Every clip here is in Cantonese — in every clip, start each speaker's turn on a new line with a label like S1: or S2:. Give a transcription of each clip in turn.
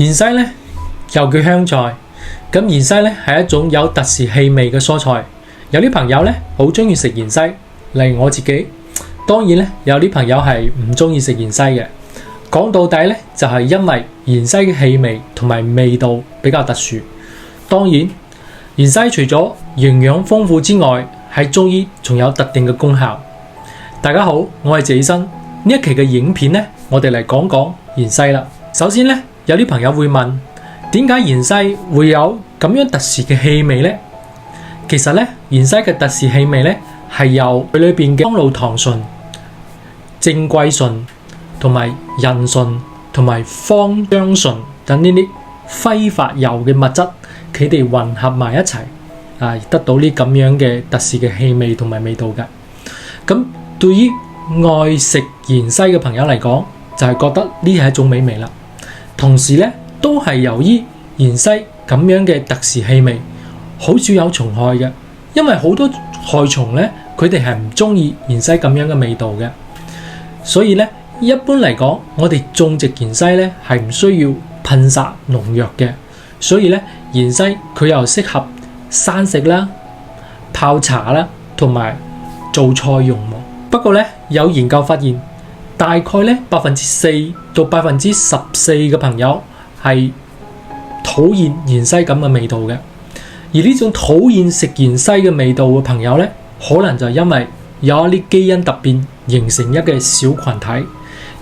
S1: 芫茜咧又叫香菜，咁芫茜咧係一種有特殊氣味嘅蔬菜。有啲朋友咧好中意食芫茜，例如我自己。當然咧，有啲朋友係唔中意食芫茜嘅。講到底咧，就係因為芫茜嘅氣味同埋味道比較特殊。當然，芫茜除咗營養豐富之外，喺中醫仲有特定嘅功效。大家好，我係謝醫生。呢一期嘅影片咧，我哋嚟講講芫茜啦。首先咧，有啲朋友會問，點解芫茜會有咁樣特殊嘅氣味呢？其實咧，芫茜嘅特殊氣味咧係由佢裏邊嘅芳露糖醇、正桂醇同埋人醇同埋芳樟醇等呢啲揮發油嘅物質，佢哋混合埋一齊得到呢咁樣嘅特殊嘅氣味同埋味道嘅。咁對於愛食芫茜嘅朋友嚟講，就係覺得呢係一種美味啦。同時咧，都係由於芫茜咁樣嘅特殊氣味，好少有蟲害嘅，因為好多害蟲咧，佢哋係唔中意芫茜咁樣嘅味道嘅。所以咧，一般嚟講，我哋種植芫茜咧係唔需要噴灑農藥嘅。所以咧，芫茜佢又適合生食啦、泡茶啦，同埋做菜用。不過咧，有研究發現，大概咧4%到14%嘅朋友係討厭芫茜咁嘅味道嘅。而呢種討厭食芫茜嘅味道嘅朋友咧，可能就因為有一啲基因突變形成一個小群體。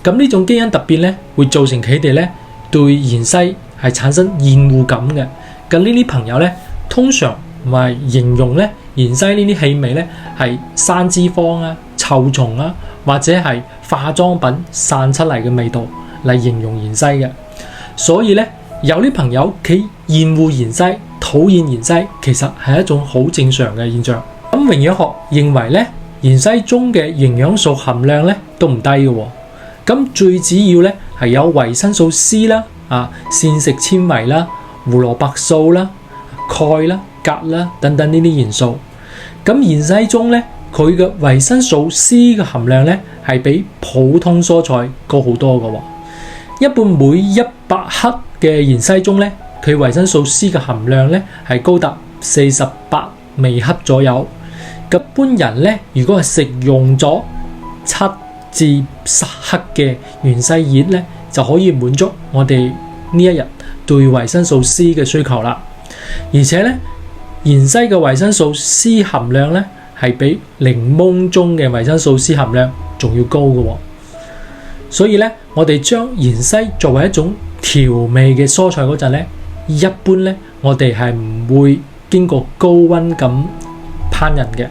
S1: 咁呢種基因突變咧，會造成佢哋咧對芫茜係產生厭惡感嘅。咁呢啲朋友咧，通常咪形容咧芫茜呢啲氣味咧係生脂肪啊、臭蟲啊，或者係化妝品散出嚟嘅味道嚟形容芫茜嘅。所以咧，有啲朋友佢厭惡芫茜、討厭芫茜，其實係一種好正常嘅現象。咁營養學認為咧，芫茜中嘅營養素含量咧都唔低嘅。咁最主要咧係有維生素 C 啦、膳食纖維啦、胡蘿蔔素啦、鈣啦、鉀啦等等呢啲元素。咁芫茜中咧，佢嘅維生素 C 嘅含量咧係比普通蔬菜高好多嘅。一般每100克嘅芫茜中咧，佢維生素 C 嘅含量咧係高達48微克左右。一般人咧，如果係食用咗7至10克嘅芫茜葉咧，就可以滿足我哋呢一日對維生素 C 嘅需求啦。而且咧，芫茜嘅維生素 C 含量咧係比檸檬中嘅維生素 C 含量仲要高嘅。所以咧，我哋將芫茜作為一種調味嘅蔬菜嗰陣咧，一般咧我哋係唔會經過高溫咁烹飪嘅，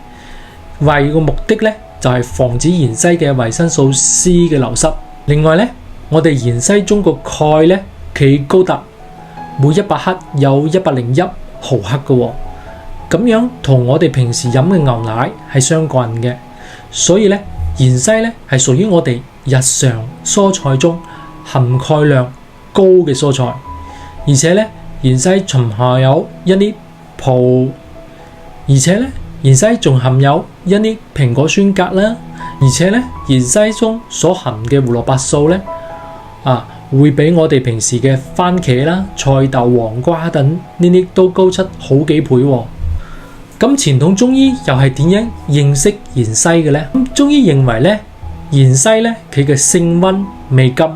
S1: 為個目的咧就係防止芫茜嘅維生素 C 嘅流失。另外咧，我哋芫茜中個鈣咧，佢高達每100克有101毫克嘅，咁樣同我哋平時飲嘅牛奶係相近嘅。所以咧，芫茜咧係屬於我哋日常蔬菜中含鈣量高嘅蔬菜。而且咧，芫茜仲含有一啲芫茜仲含有一啲蘋果酸鉀啦。而且咧，芫茜中所含嘅胡蘿蔔素咧會比我哋平時嘅番茄啦、菜豆、黃瓜等呢啲都高出好幾倍。咁傳統中醫又係點樣認識芫茜嘅咧？中醫認為咧，芫茜咧佢嘅性溫味甘，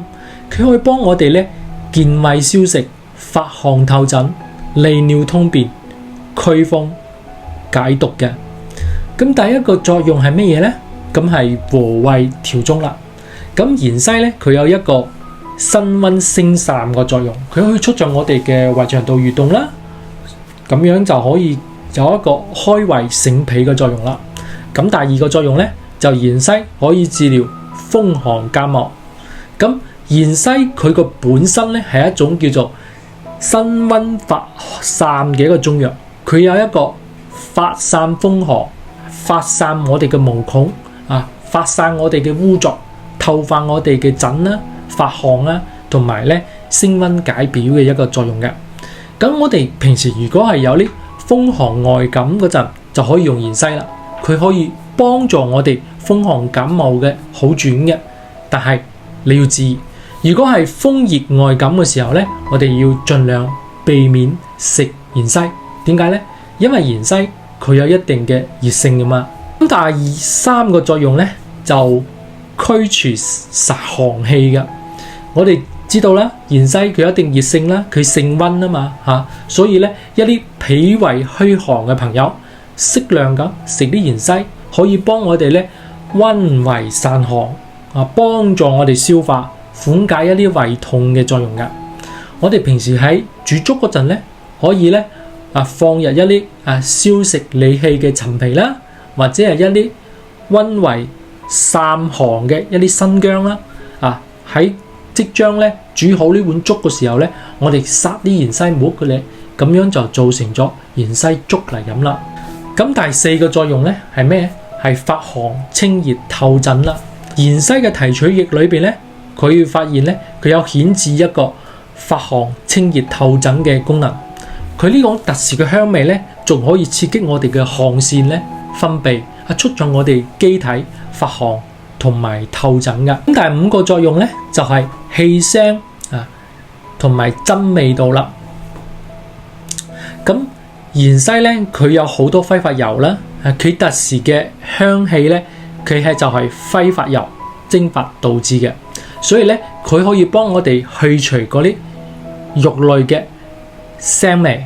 S1: 佢可以幫我哋咧健胃消食、發汗透疹、利尿通便、驅風解毒嘅。咁第一個作用係乜嘢咧？咁係和胃調中啦。咁芫茜咧，佢有一個辛溫升散嘅作用，佢可以促進我哋嘅胃腸道蠕動啦。咁樣就可以有一個開胃醒脾嘅作用啦。咁第二個作用咧，就芫茜可以治療風寒感冒。咁芫茜佢個本身咧係一種叫做辛溫發散嘅一個中藥，佢有一個發散風寒、發散我哋嘅毛孔發散我哋嘅污濁、透發我哋嘅疹啦、發汗啦，同埋咧升溫解表嘅一個作用嘅。咁我哋平時如果係有啲風寒外感嗰陣，就可以用芫茜啦。佢可以幫助我哋風寒感冒嘅好轉嘅。但係你要注意，如果係風熱外感嘅時候呢，我哋要盡量避免食芫茜。點解呢？因為芫茜佢有一定嘅熱性㗎嘛。咁第三個作用呢，就驅除實寒氣嘅。我哋知道啦，芫茜佢有一定熱性啦，佢性溫啊嘛所以呢，一啲脾胃虛寒嘅朋友，適量咁食啲芫茜，可以幫我哋呢溫胃散寒幫助我哋消化，緩解一啲胃痛嘅作用㗎。我哋平時喺煮粥嗰陣呢，可以呢放入一啲消食理氣嘅陳皮啦，或者係一啲溫胃散寒嘅一啲生薑啦。喺即將呢煮好呢碗粥嘅時候呢，我哋撒啲芫茜末嘅咧，咁樣就做成咗芫茜粥嚟飲啦。咁第四個作用呢係咩？係發寒清熱透疹啦。芫茜嘅提取液裏邊呢，佢發現呢，佢有顯示一個發寒清熱透疹嘅功能。佢呢種特殊嘅香味呢，仲可以刺激我哋嘅汗腺呢分泌，促進我哋機體發寒同埋透疹噶。咁第五個作用呢，就係氣腥同埋增味道啦。咁芫茜呢，佢有好多揮發油啦，佢特殊嘅香氣呢，佢係就係揮發油蒸發導致嘅，所以呢，佢可以幫我哋去除嗰啲肉類嘅腥味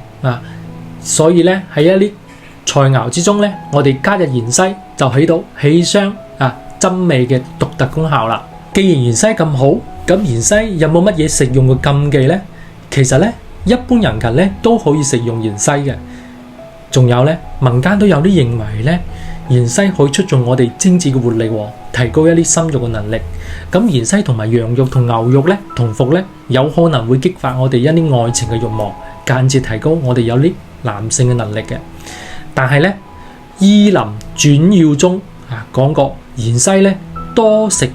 S1: 所以呢，喺一啲菜肴之中呢，我哋加入芫茜就起到氣香增味嘅獨特功效啦。既然芫茜咁好，咁芫茜有冇乜嘢食用嘅禁忌呢？其實呢，一般人群呢都可以食用芫茜嘅。仲有呢，民間都有啲認為呢，芫茜可以促進我哋精子嘅活力，提高一啲生育嘅能力。咁芫茜同埋羊肉同牛肉呢，同服呢，有可能會激發我哋一啲愛情嘅慾望，間接提高我哋有啲男性嘅能力嘅。但係呢，《醫林傳要》中講過，芫茜呢多食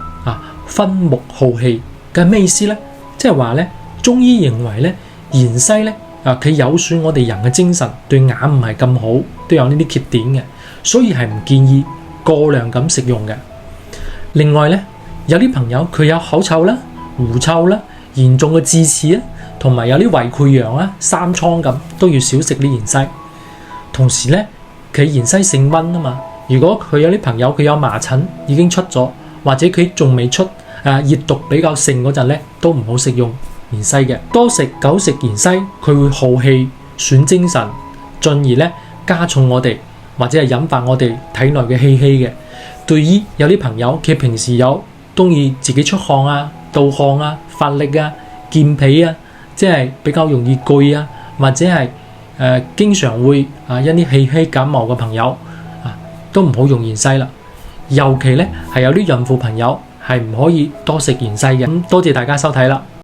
S1: 分目耗氣，嘅咩意思呢？即係話呢，中醫認為呢，芫茜呢佢有損我哋人嘅精神，對眼唔係咁好，都有呢啲缺點嘅，所以係唔建議過量咁食用嘅。另外呢，有啲朋友佢有口臭啦、狐臭啦、嚴重嘅智齒啦，同埋有啲胃潰瘍啦、生瘡咁，都要少食啲芫茜。同時呢，佢芫茜性溫啊嘛，如果佢有啲朋友佢有麻疹已經出咗，或者佢仲未出熱毒比較盛嗰陣呢，都唔好食用芫茜嘅。多食久食芫茜，佢會耗氣、損精神，進而呢加重我哋或者係引發我哋體內嘅氣虛嘅。對於有啲朋友佢平時有中意自己出汗盜汗發力健脾即係比較容易攰或者係經常會因啲氣虛感冒嘅朋友都唔好用芫茜啦。尤其呢係有啲孕婦朋友係唔可以多食芫茜嘅。多謝大家收睇啦。